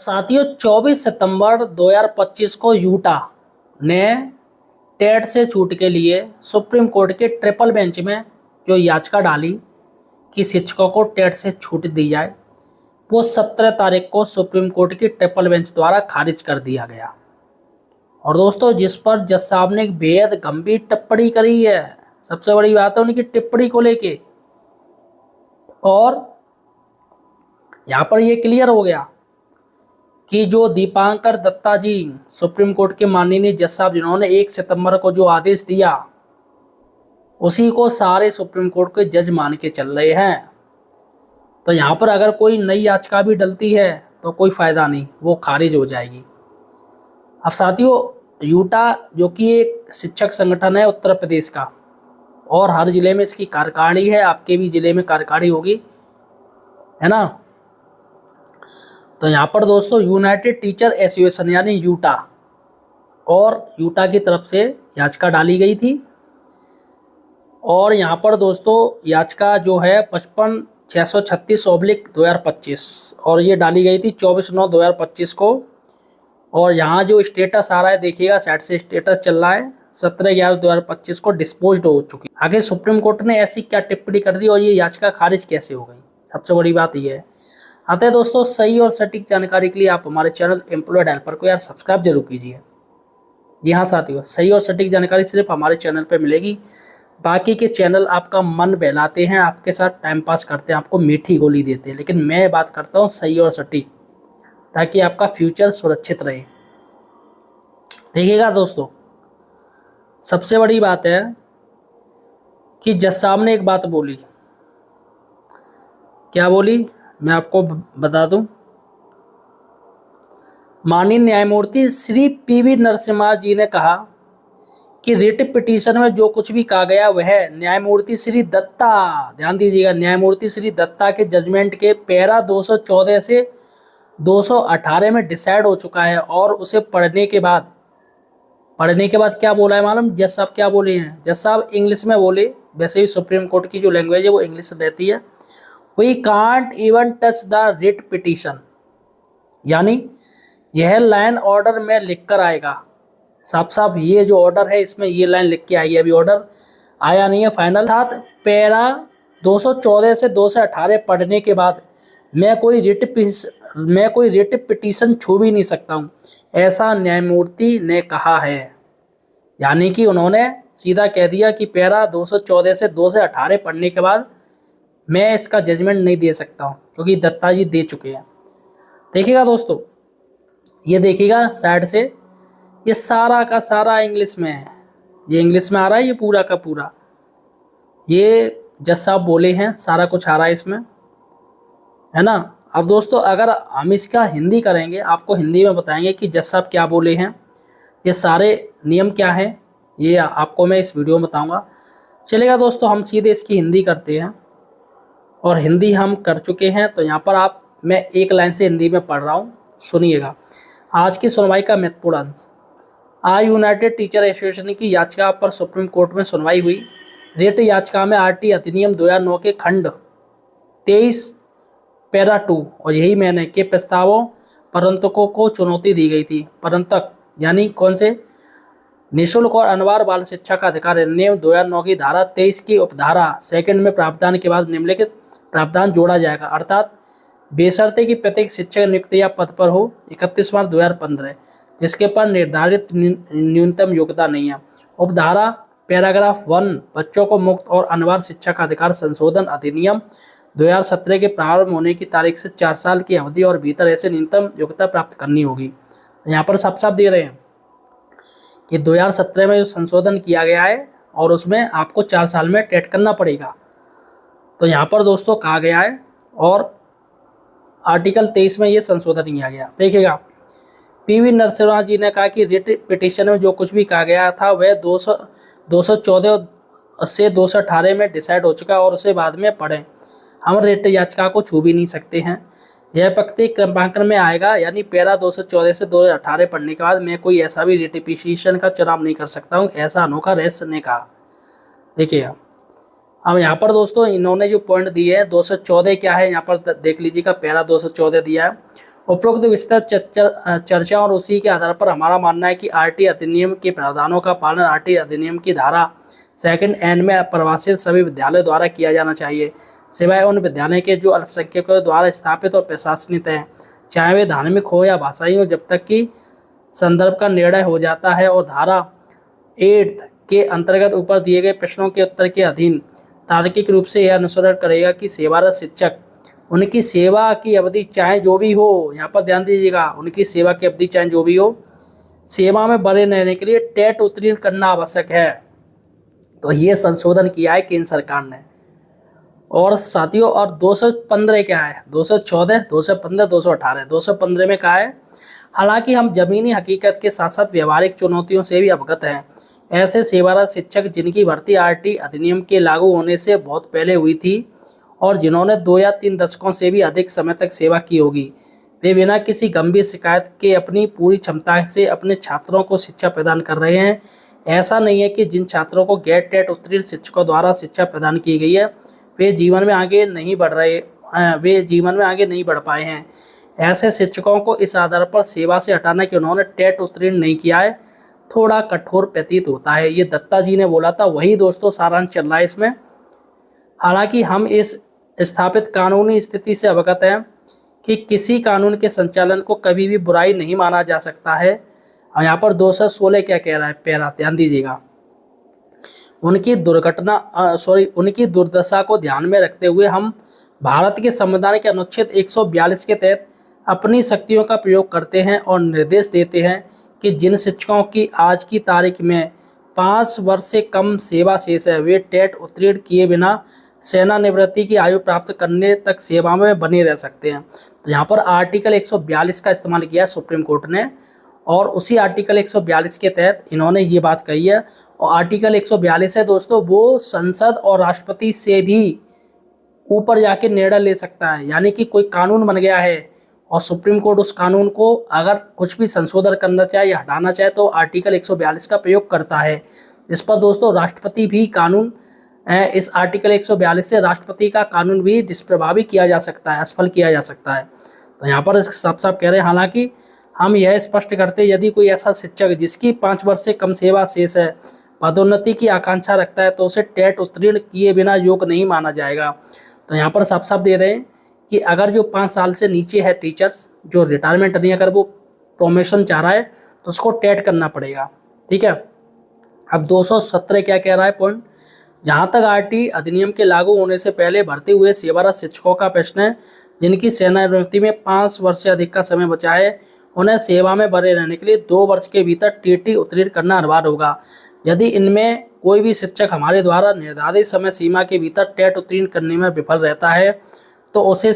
साथियों 24 सितंबर 2025 को यूटा ने टेट से छूट के लिए सुप्रीम कोर्ट के ट्रिपल बेंच में जो याचिका डाली कि शिक्षकों को टेट से छूट दी जाए, वो 17 तारीख को सुप्रीम कोर्ट की ट्रिपल बेंच द्वारा खारिज कर दिया गया। और दोस्तों, जिस पर जज साहब ने एक बेहद गंभीर टिप्पणी करी है। सबसे बड़ी बात है उनकी टिप्पणी को लेके, और यहाँ पर ये क्लियर हो गया कि जो दीपांकर दत्ता जी सुप्रीम कोर्ट के माननीय जज साहब जिन्होंने 1 सितंबर को जो आदेश दिया, उसी को सारे सुप्रीम कोर्ट के जज मान के चल रहे हैं। तो यहाँ पर अगर कोई नई याचिका भी डलती है तो कोई फायदा नहीं, वो खारिज हो जाएगी। अब साथियों, यूटा जो कि एक शिक्षक संगठन है उत्तर प्रदेश का, और हर जिले में इसकी कार्यकारिणी है। आपके भी जिले में कार्यकारिणी होगी, है ना। तो यहाँ पर दोस्तों यूनाइटेड टीचर एसोसिएशन यानी यूटा, और यूटा की तरफ से याचिका डाली गई थी। और यहाँ पर दोस्तों याचिका जो है 55-636/2025, और ये डाली गई थी 24/9/2025 को। और यहाँ जो स्टेटस आ रहा है देखिएगा, साइड से स्टेटस चल रहा है 17/11/2025 को डिस्पोज्ड हो चुकी। आगे सुप्रीम कोर्ट ने ऐसी क्या टिप्पणी कर दी और ये याचिका खारिज कैसे हो गई, सबसे बड़ी बात यह है। आते हैं दोस्तों, सही और सटीक जानकारी के लिए आप हमारे चैनल एम्प्लॉयड हेल्पर को यार सब्सक्राइब जरूर कीजिए। जी हाँ साथियों, सही और सटीक जानकारी सिर्फ हमारे चैनल पर मिलेगी। बाकी के चैनल आपका मन बहलाते हैं, आपके साथ टाइम पास करते हैं, आपको मीठी गोली देते हैं, लेकिन मैं बात करता हूँ सही और सटीक, ताकि आपका फ्यूचर सुरक्षित रहे। देखिएगा दोस्तों, सबसे बड़ी बात है कि जज साहब ने एक बात बोली। क्या बोली, मैं आपको बता दूं। माननीय न्यायमूर्ति श्री पीवी नरसिम्हा जी ने कहा कि रिट पिटीशन में जो कुछ भी कहा गया वह न्यायमूर्ति श्री दत्ता, ध्यान दीजिएगा, न्यायमूर्ति श्री दत्ता के जजमेंट के पैरा 214 से 218 में डिसाइड हो चुका है। और उसे पढ़ने के बाद क्या बोला है मालूम जज साहब क्या बोले हैं? जज साहब इंग्लिश में बोले, वैसे भी सुप्रीम कोर्ट की जो लैंग्वेज है वो इंग्लिश रहती है। We can't even touch the writ petition, यानी यह लाइन ऑर्डर में लिख कर आएगा। साफ साफ ये जो ऑर्डर है इसमें ये लाइन लिख के आएगी, अभी ऑर्डर आया नहीं है फाइनल। साथ पैरा 214 से 218 पढ़ने के बाद मैं कोई रिट पिटीशन छू भी नहीं सकता हूँ, ऐसा न्यायमूर्ति ने कहा है। यानी कि उन्होंने सीधा कह दिया कि पैरा 214 से 218 पढ़ने के बाद मैं इसका जजमेंट नहीं दे सकता हूँ, क्योंकि दत्ता जी दे चुके हैं। देखिएगा दोस्तों, ये देखिएगा साइड से, ये सारा का सारा इंग्लिश में है, ये इंग्लिश में आ रहा है, ये पूरा का पूरा ये जज साहब बोले हैं, सारा कुछ आ रहा है इसमें, है ना। अब दोस्तों अगर हम इसका हिंदी करेंगे, आपको हिंदी में बताएंगे कि जज साहब क्या बोले हैं, ये सारे नियम क्या हैं, ये आपको मैं इस वीडियो में बताऊंगा। चलेगा दोस्तों, हम सीधे इसकी हिंदी करते हैं, और हिंदी हम कर चुके हैं। तो यहाँ पर मैं एक लाइन से हिंदी में पढ़ रहा हूँ, सुनिएगा। आज की सुनवाई का महत्वपूर्ण अंश। आज यूनाइटेड टीचर एसोसिएशन की याचिका पर सुप्रीम कोर्ट में सुनवाई हुई। रिट याचिका में आरटी अधिनियम 2009 के खंड 23 पैरा 2 और यही मैंने के प्रस्तावों परंतकों को चुनौती दी गई थी। परंतक यानी कौन से? निःशुल्क और अनिवार्य बाल शिक्षा का अधिकार अधिनियम 2009 की धारा 23 की उपधारा 2 में प्रावधान के बाद निम्नलिखित प्रावधान जोड़ा जाएगा, अर्थात बेशर्ते कि प्रत्येक शिक्षक नियुक्त या पद पर हो 31 मार्च 2015, जिसके पर निर्धारित न्यूनतम योग्यता नहीं है। उपधारा पैराग्राफ 1 बच्चों को मुक्त और अनिवार्य शिक्षा का अधिकार संशोधन अधिनियम 2017 के प्रारंभ होने की तारीख से 4 साल की अवधि और भीतर ऐसे न्यूनतम योग्यता प्राप्त करनी होगी। यहाँ पर साफ साफ दे रहे हैं कि 2017 में जो संशोधन किया गया है और उसमें आपको 4 साल में टेट करना पड़ेगा। तो यहाँ पर दोस्तों कहा गया है, और आर्टिकल 23 में ये संशोधन किया गया। देखिएगा, पीवी नरसिम्हा जी ने कहा कि रिट पिटीशन में जो कुछ भी कहा गया था वह 214 से 218 में डिसाइड हो चुका और उसे बाद में पढ़ें। हम रिट याचिका को छू भी नहीं सकते हैं, यह प्रत्येक क्रमांकन में आएगा। यानी पैरा 214 से 218 पढ़ने के बाद मैं कोई ऐसा भी रिट पिटीशन का चुनाव नहीं कर सकता हूँ, ऐसा अनोखा रहस्य ने कहा। देखिएगा, अब यहाँ पर दोस्तों इन्होंने जो पॉइंट दिए हैं 214 क्या है, यहाँ पर देख लीजिएगा, पैरा 214 दिया है। उपरोक्त विस्तृत चर्चा और उसी के आधार पर हमारा मानना है कि आरटी अधिनियम के प्रावधानों का पालन आरटी अधिनियम की धारा सेकंड एन में प्रवासित सभी विद्यालयों द्वारा किया जाना चाहिए, सिवाय उन विद्यालय के जो अल्पसंख्यकों द्वारा स्थापित और प्रशासनित हैं, चाहे वे धार्मिक हो या भाषाई हो, जब तक कि संदर्भ का निर्णय हो जाता है और धारा 8 के अंतर्गत ऊपर दिए गए प्रश्नों के उत्तर के अधीन तार्किक रूप से यह अनुसरण करेगा कि सेवारत शिक्षक उनकी सेवा की अवधि चाहे जो भी हो, यहाँ पर ध्यान दीजिएगा, उनकी सेवा की अवधि चाहे जो भी हो, सेवा में बने रहने के लिए टेट उत्तीर्ण करना आवश्यक है। तो ये संशोधन किया है केंद्र सरकार ने। और साथियों, और 215 क्या है, 214, 215, 218, 215 में कहा है, हालांकि हम जमीनी हकीकत के साथ साथ व्यवहारिक चुनौतियों से भी अवगत हैं। ऐसे सेवारत शिक्षक जिनकी भर्ती आरटी अधिनियम के लागू होने से बहुत पहले हुई थी और जिन्होंने 2 या 3 दशकों से भी अधिक समय तक सेवा की होगी, वे बिना किसी गंभीर शिकायत के अपनी पूरी क्षमता से अपने छात्रों को शिक्षा प्रदान कर रहे हैं। ऐसा नहीं है कि जिन छात्रों को गैर टेट उत्तीर्ण शिक्षकों द्वारा शिक्षा प्रदान की गई है वे जीवन में आगे नहीं बढ़ पाए हैं। ऐसे शिक्षकों को इस आधार पर सेवा से हटाना कि उन्होंने टेट उत्तीर्ण नहीं किया है थोड़ा कठोर प्रतीत होता है। ये दत्ता जी ने बोला था, वही दोस्तों सारांश चल रहा है इसमें। हालांकि हम इस स्थापित कानूनी स्थिति से अवगत हैं कि किसी कानून के संचालन को कभी भी बुराई नहीं माना जा सकता है। और यहाँ पर 216 क्या कह रहा है, पैरा ध्यान दीजिएगा, उनकी दुर्दशा को ध्यान में रखते हुए हम भारत के संविधान के अनुच्छेद 142 के तहत अपनी शक्तियों का प्रयोग करते हैं और निर्देश देते हैं कि जिन शिक्षकों की आज की तारीख में 5 वर्ष से कम सेवा शेष है वे टेट उत्तीर्ण किए बिना सेवानिवृत्ति की आयु प्राप्त करने तक सेवा में बने रह सकते हैं। तो यहाँ पर आर्टिकल 142 का इस्तेमाल किया सुप्रीम कोर्ट ने और उसी आर्टिकल 142 के तहत इन्होंने ये बात कही है। और आर्टिकल 142 है दोस्तों, वो संसद और राष्ट्रपति से भी ऊपर जाके निर्णय ले सकता है। यानी कि कोई कानून बन गया है और सुप्रीम कोर्ट उस कानून को अगर कुछ भी संशोधन करना चाहे या हटाना चाहे तो आर्टिकल 142 का प्रयोग करता है। इस पर दोस्तों राष्ट्रपति भी कानून, इस आर्टिकल 142 से राष्ट्रपति का कानून भी दुष्प्रभावी किया जा सकता है, असफल किया जा सकता है। तो यहाँ पर साफ साफ कह रहे हैं, हालांकि हम यह स्पष्ट करते यदि कोई ऐसा शिक्षक जिसकी 5 वर्ष से कम सेवा शेष है पदोन्नति की आकांक्षा रखता है तो उसे टेट उत्तीर्ण किए बिना योग्य नहीं माना जाएगा। तो यहाँ पर साफ साफ दे रहे हैं कि अगर जो 5 साल से नीचे है टीचर्स, जो रिटायरमेंट नहीं, अगर वो प्रमोशन चाह रहा है तो उसको टेट करना पड़ेगा। ठीक है। अब 217 क्या कह रहा है पॉइंट, जहाँ तक आरटी अधिनियम के लागू होने से पहले भर्ती हुए सेवारत शिक्षकों का प्रश्न है, जिनकी सेवानिवृत्ति में 5 वर्ष से अधिक का समय बचा है, उन्हें सेवा में बने रहने के लिए 2 वर्ष के भीतर टीटी उत्तीर्ण करना अनिवार्य होगा। यदि इनमें कोई भी शिक्षक हमारे द्वारा निर्धारित समय सीमा के भीतर टेट उत्तीर्ण करने में विफल रहता है तो उसे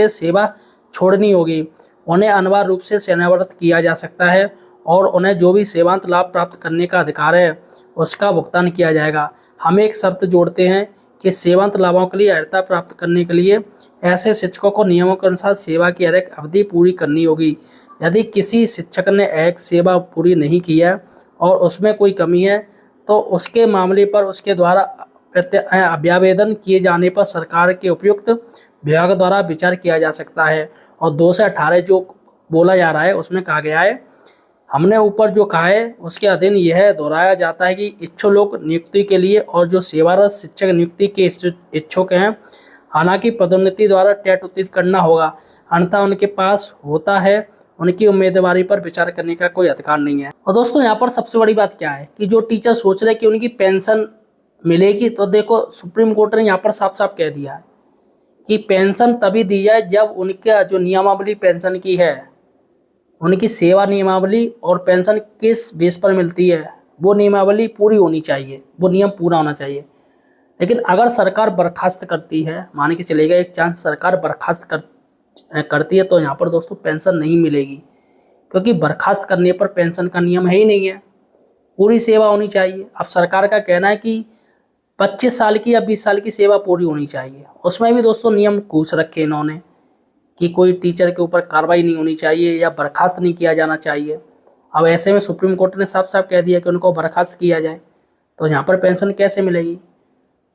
सेवा छोड़नी होगी। उन्हें अनिवार्य रूप से सेवानिवृत्त किया जा सकता है और उन्हें जो भी सेवांत लाभ प्राप्त करने का अधिकार है उसका भुगतान किया जाएगा। हम एक शर्त जोड़ते हैं कि सेवांत लाभों के लिए अर्हता प्राप्त करने के लिए ऐसे शिक्षकों को नियमों के अनुसार सेवा की एक अवधि पूरी करनी होगी। यदि किसी शिक्षक ने एक सेवा पूरी नहीं की है और उसमें कोई कमी है तो उसके मामले पर उसके द्वारा अभ्यावेदन किए जाने पर सरकार के उपयुक्त विभाग द्वारा विचार किया जा सकता है। और 2 से 18 जो बोला जा रहा है उसमें कहा गया है, हमने ऊपर जो कहा है उसके अधीन यह दोहराया जाता है कि इच्छुक लोग नियुक्ति के लिए और जो सेवारत शिक्षक नियुक्ति के इच्छुक हैं, हालांकि पदोन्नति द्वारा टेट उत्तीर्ण करना होगा, अन्यथा उनके पास होता है उनकी उम्मीदवारी पर विचार करने का कोई अधिकार नहीं है। और दोस्तों यहाँ पर सबसे बड़ी बात क्या है कि जो टीचर सोच रहे हैं कि उनकी पेंशन मिलेगी, तो देखो सुप्रीम कोर्ट ने यहाँ पर साफ साफ कह दिया है कि पेंशन तभी दी जाए जब उनका जो नियमावली पेंशन की है, उनकी सेवा नियमावली और पेंशन किस बेस पर मिलती है वो नियमावली पूरी होनी चाहिए, वो नियम पूरा होना चाहिए। लेकिन अगर सरकार बर्खास्त करती है, मान के चलेगा एक चांस सरकार बर्खास्त करती है तो यहाँ पर दोस्तों पेंशन नहीं मिलेगी, क्योंकि बर्खास्त करने पर पेंशन का नियम है ही नहीं है, पूरी सेवा होनी चाहिए। अब सरकार का कहना है कि 25 साल की या 20 साल की सेवा पूरी होनी चाहिए, उसमें भी दोस्तों नियम घूस रखे इन्होंने कि कोई टीचर के ऊपर कार्रवाई नहीं होनी चाहिए या बर्खास्त नहीं किया जाना चाहिए। अब ऐसे में सुप्रीम कोर्ट ने साफ साफ कह दिया कि उनको बर्खास्त किया जाए, तो यहाँ पर पेंशन कैसे मिलेगी।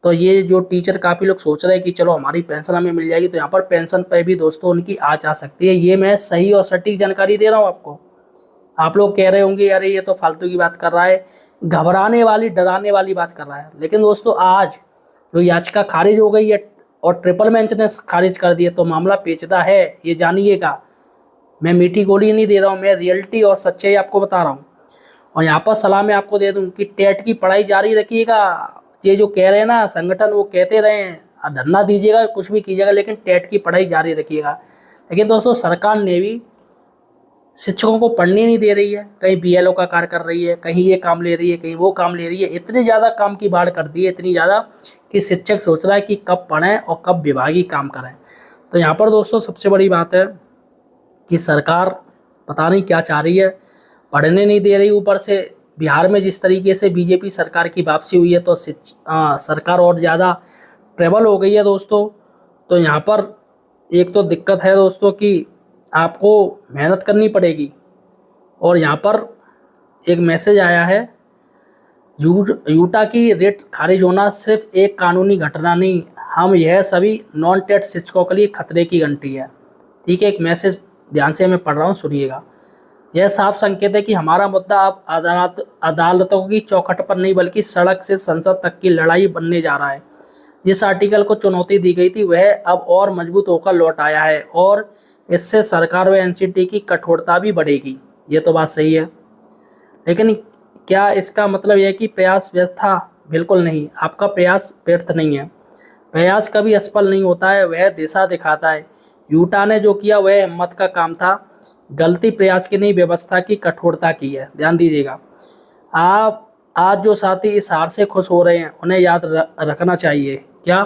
तो ये जो टीचर काफ़ी लोग सोच रहे हैं कि चलो हमारी पेंशन हमें मिल जाएगी, तो यहाँ पर पेंशन पे भी दोस्तों उनकी आ जा सकती है। ये मैं सही और सटीक जानकारी दे रहा हूँ आपको। आप लोग कह रहे होंगे अरे ये तो फालतू की बात कर रहा है, घबराने वाली डराने वाली बात कर रहा है। लेकिन दोस्तों आज जो याचिका खारिज हो गई है और ट्रिपल बेंच ने खारिज कर दिया, तो मामला पेचीदा है, ये जानिएगा। मैं मीठी गोली नहीं दे रहा हूँ, मैं रियलिटी और सच्चाई आपको बता रहा हूँ। और यहाँ पर सलाह मैं आपको दे दूँ कि टेट की पढ़ाई जारी रखिएगा। ये जो कह रहे हैं ना संगठन, वो कहते रहे हैं धरना दीजिएगा, कुछ भी कीजिएगा, लेकिन टेट की पढ़ाई जारी रखिएगा। लेकिन दोस्तों सरकार ने भी शिक्षकों को पढ़ने नहीं दे रही है, कहीं बीएलओ का कार्य कर रही है, कहीं ये काम ले रही है, कहीं वो काम ले रही है। इतनी ज़्यादा काम की बाढ़ कर दी है, इतनी ज़्यादा कि शिक्षक सोच रहा है कि कब पढ़ें और कब विभागीय काम करें। तो यहाँ पर दोस्तों सबसे बड़ी बात है कि सरकार पता नहीं क्या चाह रही है, पढ़ने नहीं दे रही, ऊपर से बिहार में जिस तरीके से बीजेपी सरकार की वापसी हुई है, तो सरकार और ज़्यादा ट्रेबल हो गई है दोस्तों। तो यहाँ पर एक तो दिक्कत है दोस्तों कि आपको मेहनत करनी पड़ेगी। और यहाँ पर एक मैसेज आया है, यूटा की रेट खारिज होना सिर्फ एक कानूनी घटना नहीं, हम यह सभी नॉन टेट शिक्षकों के लिए खतरे की घंटी है। ठीक है, एक मैसेज ध्यान से मैं पढ़ रहा हूँ, सुनिएगा। यह साफ संकेत है कि हमारा मुद्दा अब अदालतों की चौखट पर नहीं बल्कि सड़क से संसद तक की लड़ाई बनने जा रहा है। जिस आर्टिकल को चुनौती दी गई थी वह अब और मजबूत होकर लौट आया है और इससे सरकार व एनसीटी की कठोरता भी बढ़ेगी। ये तो बात सही है, लेकिन क्या इसका मतलब यह है कि प्रयास व्यर्थ था? बिल्कुल नहीं, आपका प्रयास व्यर्थ नहीं है। प्रयास कभी असफल नहीं होता है, वह दिशा दिखाता है। यूटा ने जो किया वह हिम्मत का काम था, गलती प्रयास की नहीं व्यवस्था की कठोरता की है। ध्यान दीजिएगा। आप आज जो साथी इस हार से खुश हो रहे हैं उन्हें याद रखना चाहिए। क्या?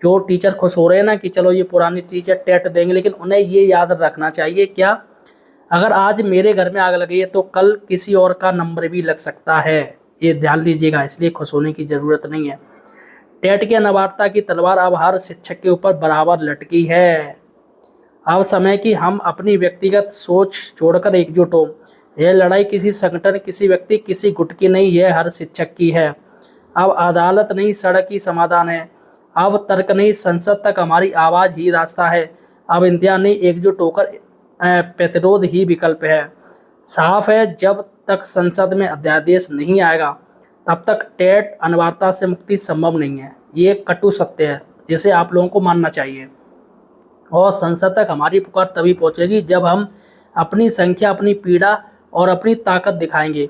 जो टीचर खुश हो रहे हैं ना कि चलो ये पुरानी टीचर टेट देंगे, लेकिन उन्हें ये याद रखना चाहिए क्या, अगर आज मेरे घर में आग लगी है तो कल किसी और का नंबर भी लग सकता है। ये ध्यान लीजिएगा, इसलिए खुश होने की ज़रूरत नहीं है। टेट की अनिवार्यता की तलवार अब हर शिक्षक के ऊपर बराबर लटकी है। अब समय कि हम अपनी व्यक्तिगत सोच छोड़कर एकजुट हो। यह लड़ाई किसी संगठन, किसी व्यक्ति, किसी गुट की नहीं, यह हर शिक्षक की है। अब अदालत नहीं सड़क ही समाधान है, अब तर्क नहीं संसद तक हमारी आवाज़ ही रास्ता है, अब इंतजार नहीं एकजुट होकर प्रतिरोध ही विकल्प है। साफ है, जब तक संसद में अध्यादेश नहीं आएगा तब तक टेट अनिवार्यता से मुक्ति संभव नहीं है। ये कटु सत्य है जिसे आप लोगों को मानना चाहिए। और संसद तक हमारी पुकार तभी पहुंचेगी जब हम अपनी संख्या, अपनी पीड़ा और अपनी ताकत दिखाएंगे।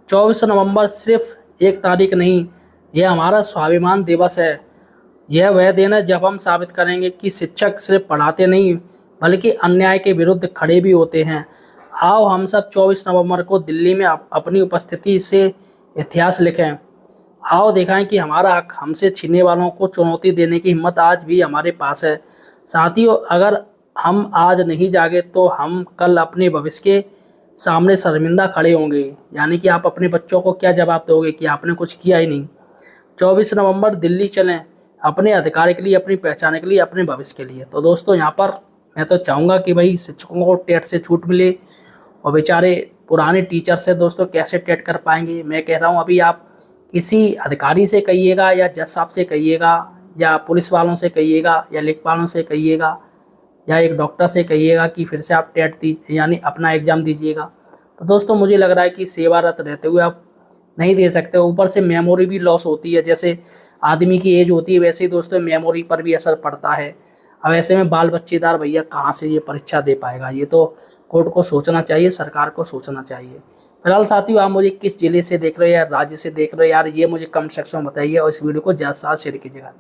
24 नवंबर सिर्फ एक तारीख नहीं, यह हमारा स्वाभिमान दिवस है। यह वह दिन है जब हम साबित करेंगे कि शिक्षक सिर्फ पढ़ाते नहीं बल्कि अन्याय के विरुद्ध खड़े भी होते हैं। आओ हम सब 24 नवंबर को दिल्ली में अपनी उपस्थिति से इतिहास लिखें। आओ दिखाएं कि हमारा हक हमसे छीनने वालों को चुनौती देने की हिम्मत आज भी हमारे पास है। साथियों, अगर हम आज नहीं जागे तो हम कल अपने भविष्य के सामने शर्मिंदा खड़े होंगे। यानी कि आप अपने बच्चों को क्या जवाब दोगे कि आपने कुछ किया ही नहीं। 24 नवंबर दिल्ली चलें, अपने अधिकार के लिए, अपनी पहचान के लिए, अपने भविष्य के लिए। तो दोस्तों यहाँ पर मैं तो चाहूँगा कि भाई शिक्षकों को टेट से छूट मिले, और बेचारे पुराने टीचर से दोस्तों कैसे टेट कर पाएंगे। मैं कह रहा हूँ अभी आप किसी अधिकारी से कहिएगा या जज साहब से कहिएगा या पुलिस वालों से कहिएगा या लेखपालों से कहिएगा या एक डॉक्टर से कहिएगा कि फिर से आप टेट यानी अपना एग्ज़ाम दीजिएगा। तो दोस्तों मुझे लग रहा है कि सेवारत रहते हुए आप नहीं दे सकते। ऊपर से मेमोरी भी लॉस होती है, जैसे आदमी की एज होती है वैसे ही दोस्तों मेमोरी पर भी असर पड़ता है। अब ऐसे में बाल बच्चेदार भैया कहाँ से ये परीक्षा दे पाएगा। ये तो कोर्ट को सोचना चाहिए, सरकार को सोचना चाहिए। फिलहाल साथियों आप मुझे किस जिले से देख रहे हो या राज्य से देख रहे हो यार, ये मुझे कमेंट सेक्शन में बताइए और इस वीडियो को ज़्यादा से ज़्यादा शेयर कीजिएगा।